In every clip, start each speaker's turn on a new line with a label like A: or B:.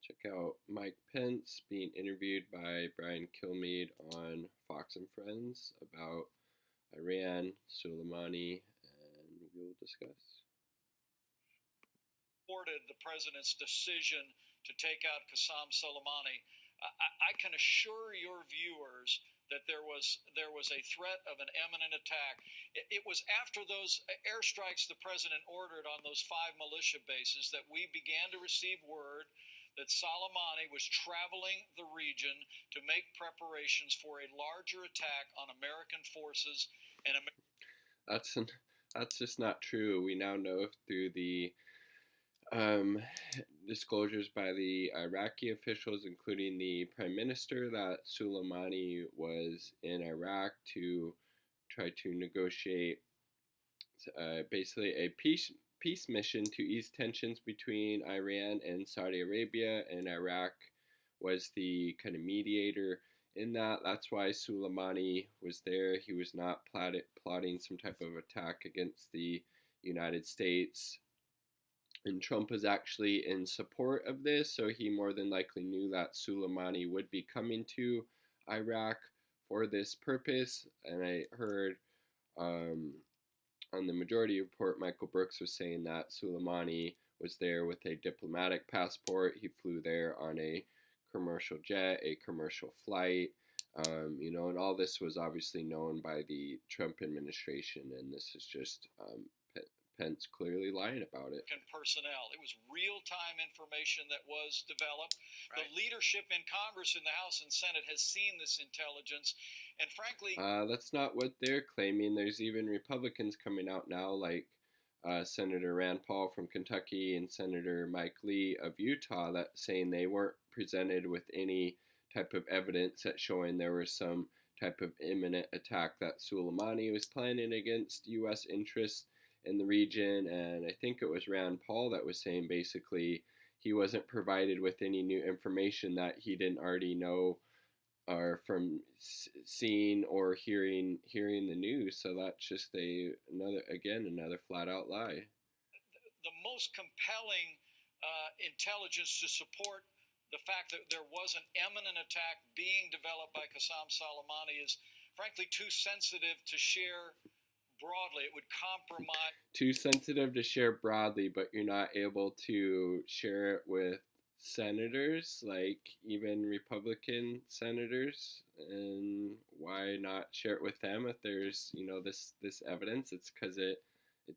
A: Check out Mike Pence being interviewed by Brian Kilmeade on Fox and Friends about Iran, Soleimani, and we will discuss.
B: Supported the president's decision to take out Qassem Soleimani. I can assure your viewers that there was a threat of an imminent attack. It was after those airstrikes the president ordered on those 5 militia bases that we began to receive word that Soleimani was traveling the region to make preparations for a larger attack on American forces and
A: That's just not true. We now know through the disclosures by the Iraqi officials, including the prime minister, that Soleimani was in Iraq to try to negotiate basically a peace mission to ease tensions between Iran and Saudi Arabia, and Iraq was the kind of mediator in that. That's why Soleimani was there. He was not plotting some type of attack against the United States. And Trump was actually in support of this, so he more than likely knew that Soleimani would be coming to Iraq for this purpose. And I heard on the Majority Report, Michael Brooks was saying that Soleimani was there with a diplomatic passport. He flew there on a commercial jet, a commercial flight, and all this was obviously known by the Trump administration, and this is just Pence clearly lying about it.
B: Personnel. It was real-time information that was developed. Right. The leadership in Congress, in the House and Senate, has seen this intelligence, and frankly,
A: that's not what they're claiming. There's even Republicans coming out now, like Senator Rand Paul from Kentucky and Senator Mike Lee of Utah, that saying they weren't presented with any type of evidence that showing there was some type of imminent attack that Soleimani was planning against U.S. interests in the region. And I think it was Rand Paul that was saying basically he wasn't provided with any new information that he didn't already know or from seeing or hearing the news. So that's just another flat out lie.
B: The most compelling intelligence to support the fact that there was an imminent attack being developed by Qassem Soleimani is frankly too sensitive to share broadly. It would compromise.
A: Too sensitive to share broadly, but you're not able to share it with senators, like even Republican senators. And why not share it with them if there's this evidence? It's because it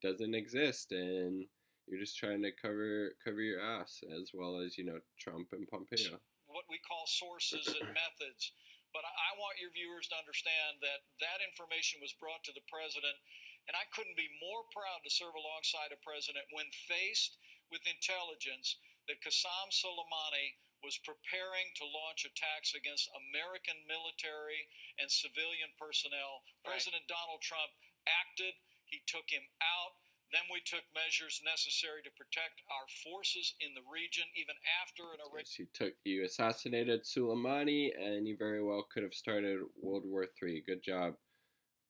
A: doesn't exist, and you're just trying to cover your ass, as well as Trump and Pompeo.
B: What we call sources and methods. But I want your viewers to understand that that information was brought to the president, and I couldn't be more proud to serve alongside a president when faced with intelligence that Qassem Soleimani was preparing to launch attacks against American military and civilian personnel. Right. President Donald Trump acted. He took him out. Then we took measures necessary to protect our forces in the region, even after an arrest.
A: Yes, you assassinated Soleimani, and you very well could have started World War III. Good job,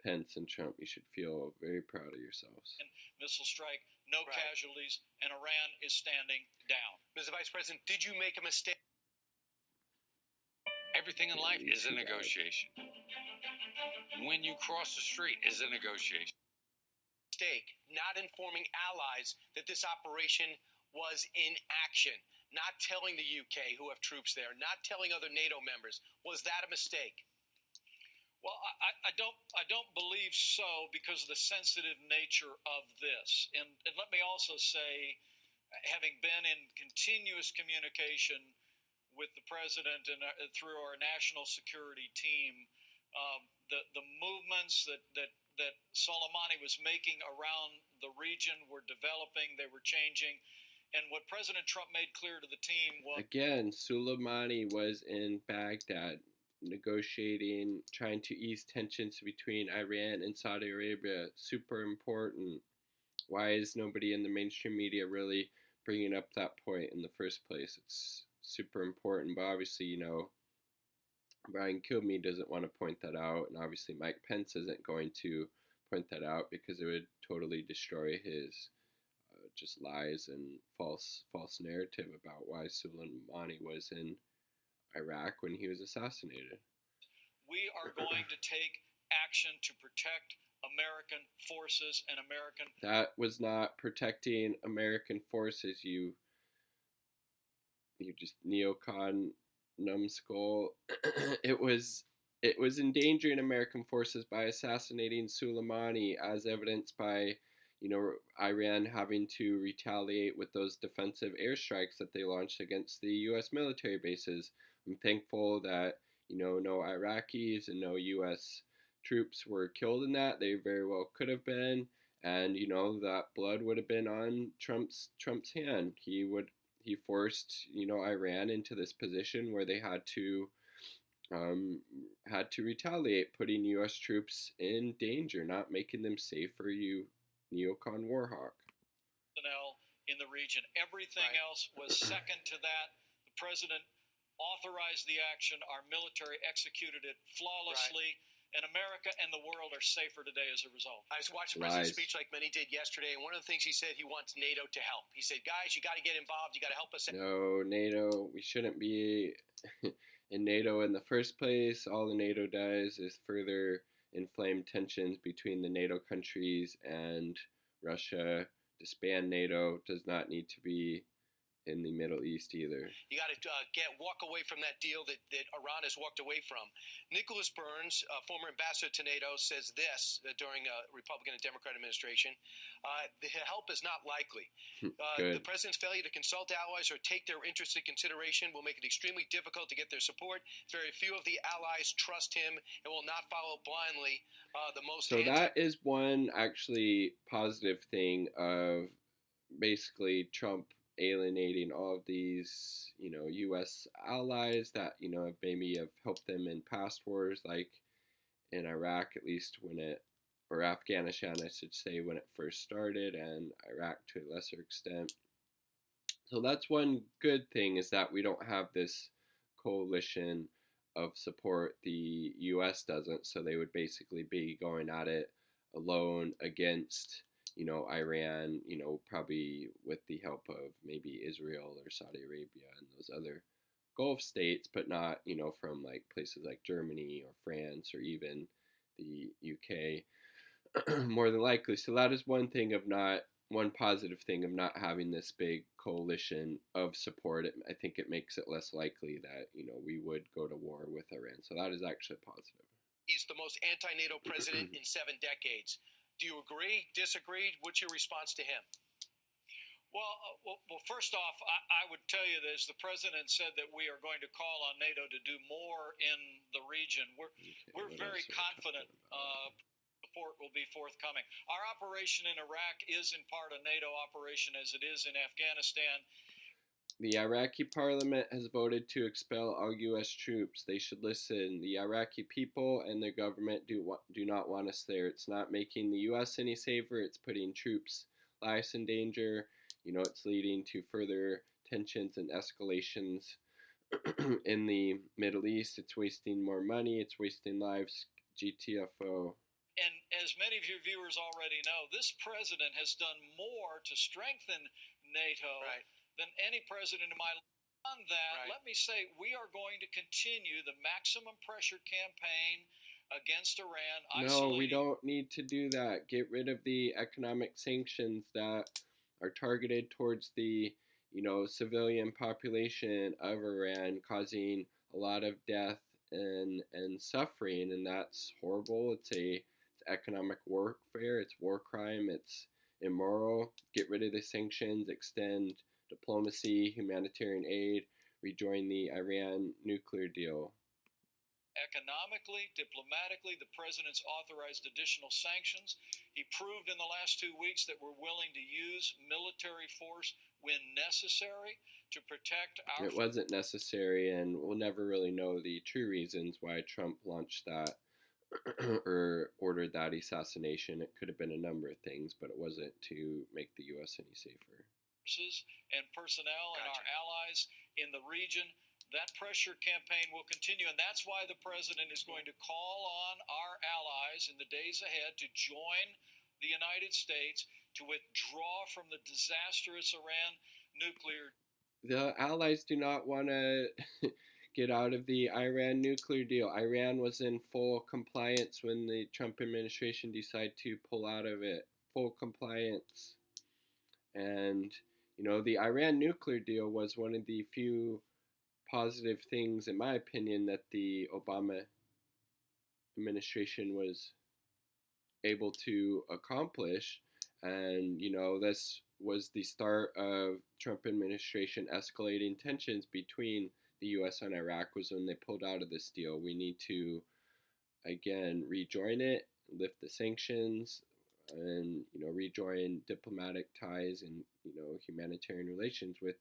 A: Pence and Trump. You should feel very proud of yourselves.
B: And missile strike, no casualties, and Iran is standing down.
C: Mr. Vice President, did you make a mistake?
D: Everything in life is a negotiation. When you cross the street is a negotiation.
C: Not informing allies that this operation was in action, not telling the UK who have troops there, not telling other NATO members. Was that a mistake?
B: Well, I don't believe so, because of the sensitive nature of this. And let me also say, having been in continuous communication with the president and through our national security team, the movements that Soleimani was making around the region were developing, they were changing. And what President Trump made clear to the team was...
A: Again, Soleimani was in Baghdad negotiating, trying to ease tensions between Iran and Saudi Arabia. Super important. Why is nobody in the mainstream media really bringing up that point in the first place? It's super important, but obviously, Brian Kilmeade doesn't want to point that out, and obviously Mike Pence isn't going to point that out because it would totally destroy his just lies and false narrative about why Soleimani was in Iraq when he was assassinated.
B: We are going to take action to protect American forces and American.
A: That was not protecting American forces, you just neocon numbskull. it was endangering American forces by assassinating Soleimani, as evidenced by, Iran having to retaliate with those defensive airstrikes that they launched against the U.S. military bases. I'm thankful that, no Iraqis and no U.S. troops were killed in that. They very well could have been, and that blood would have been on Trump's hand. He forced Iran into this position where they had to retaliate, putting U.S. troops in danger, not making them safer. You neocon warhawk.
B: In the region, everything else was second to that. The president authorized the action. Our military executed it flawlessly. And America and the world are safer today as a result.
C: I was watching the president's speech like many did yesterday, and one of the things he said, he wants NATO to help. He said, guys, you got to get involved. You got to help us.
A: No, NATO, we shouldn't be in NATO in the first place. All the NATO does is further inflame tensions between the NATO countries, and Russia. Disband NATO, does not need to be in the Middle East either.
C: You got to walk away from that deal that Iran has walked away from. Nicholas Burns, former ambassador to NATO, says this during a Republican and Democrat administration: the help is not likely. The president's failure to consult allies or take their interests into consideration will make it extremely difficult to get their support. Very few of the allies trust him and will not follow blindly
A: So that is one actually positive thing of basically Trump alienating all of these, U.S. allies that, maybe have helped them in past wars, like in Iraq, at least or Afghanistan, I should say, when it first started, and Iraq to a lesser extent. So that's one good thing, is that we don't have this coalition of support. The U.S. doesn't, so they would basically be going at it alone against Iran, probably with the help of maybe Israel or Saudi Arabia and those other Gulf states, but not, from like places like Germany or France or even the UK, more than likely. So that is one positive thing of not having this big coalition of support. I think it makes it less likely that, we would go to war with Iran. So that is actually positive.
C: He's the most anti-NATO president in 7 decades. Do you agree, disagree? What's your response to him?
B: Well, first off, I would tell you this. The president said that we are going to call on NATO to do more in the region. We're very confident support will be forthcoming. Our operation in Iraq is in part a NATO operation, as it is in Afghanistan.
A: The Iraqi parliament has voted to expel all U.S. troops. They should listen. The Iraqi people and their government do not want us there. It's not making the U.S. any safer. It's putting troops' lives in danger. It's leading to further tensions and escalations in the Middle East. It's wasting more money. It's wasting lives. GTFO.
B: And as many of your viewers already know, this president has done more to strengthen NATO than any president in my life. On that, let me say we are going to continue the maximum pressure campaign against Iran.
A: No, we don't need to do that. Get rid of the economic sanctions that are targeted towards the, civilian population of Iran, causing a lot of death and suffering, and that's horrible. It's economic warfare. It's war crime. It's immoral. Get rid of the sanctions. Extend diplomacy, humanitarian aid, rejoin the Iran nuclear deal.
B: Economically, diplomatically, the president's authorized additional sanctions. He proved in the last 2 weeks that we're willing to use military force when necessary to protect our...
A: It wasn't necessary, and we'll never really know the true reasons why Trump launched that or ordered that assassination. It could have been a number of things, but it wasn't to make the U.S. any safer.
B: And personnel and our allies in the region. That pressure campaign will continue, and that's why the president is going to call on our allies in the days ahead to join the United States to withdraw from the disastrous Iran nuclear.
A: The Allies do not want to get out of the Iran nuclear deal. Iran was in full compliance when the Trump administration decided to pull out of it. Full compliance. And, the Iran nuclear deal was one of the few positive things, in my opinion, that the Obama administration was able to accomplish. And, this was the start of Trump administration escalating tensions between the U.S. and Iraq was when they pulled out of this deal. We need to, again, rejoin it, lift the sanctions, and, rejoin diplomatic ties and, humanitarian relations with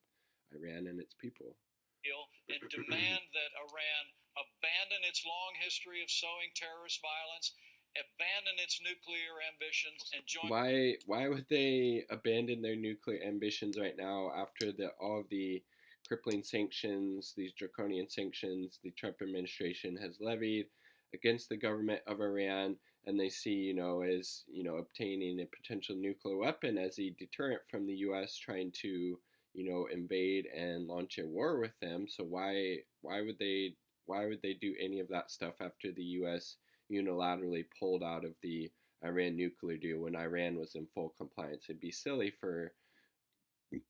A: Iran and its people.
B: And demand that Iran abandon its long history of sowing terrorist violence, abandon its nuclear ambitions, and join.
A: Why would they abandon their nuclear ambitions right now after all of the crippling sanctions, these draconian sanctions the Trump administration has levied against the government of Iran, and they see, as, obtaining a potential nuclear weapon as a deterrent from the U.S. trying to, invade and launch a war with them. So why would they do any of that stuff after the U.S. unilaterally pulled out of the Iran nuclear deal when Iran was in full compliance? It'd be silly for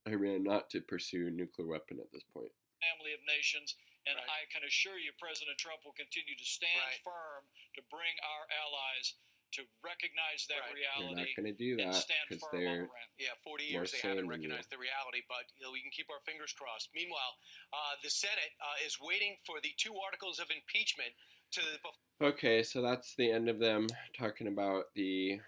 A: Iran not to pursue a nuclear weapon at this point.
B: Family of nations, and I can assure you President Trump will continue to stand firm to bring our allies to recognize that reality.
A: They're not going to do that because they're
C: 40 years they haven't recognized the reality, but we can keep our fingers crossed. Meanwhile, the Senate is waiting for the 2 articles of impeachment to.
A: Okay, so that's the end of them talking about the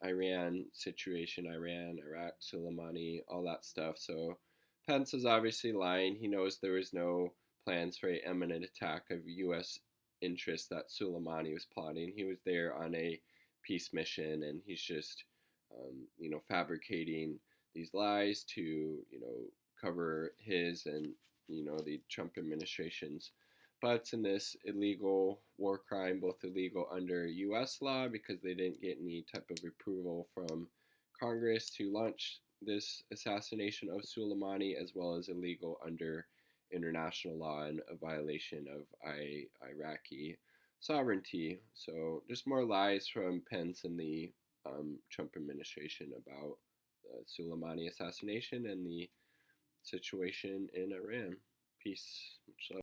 A: Iran situation, Iran, Iraq, Soleimani, all that stuff. So Pence is obviously lying. He knows there was no plans for an imminent attack of U.S. interests that Soleimani was plotting. He was there on a peace mission, and he's just, fabricating these lies to, cover his and, the Trump administration's butts in this illegal war crime, both illegal under U.S. law because they didn't get any type of approval from Congress to launch this assassination of Soleimani, as well as illegal under international law and a violation of Iraqi sovereignty. So just more lies from Pence and the Trump administration about the Soleimani assassination and the situation in Iran. Peace.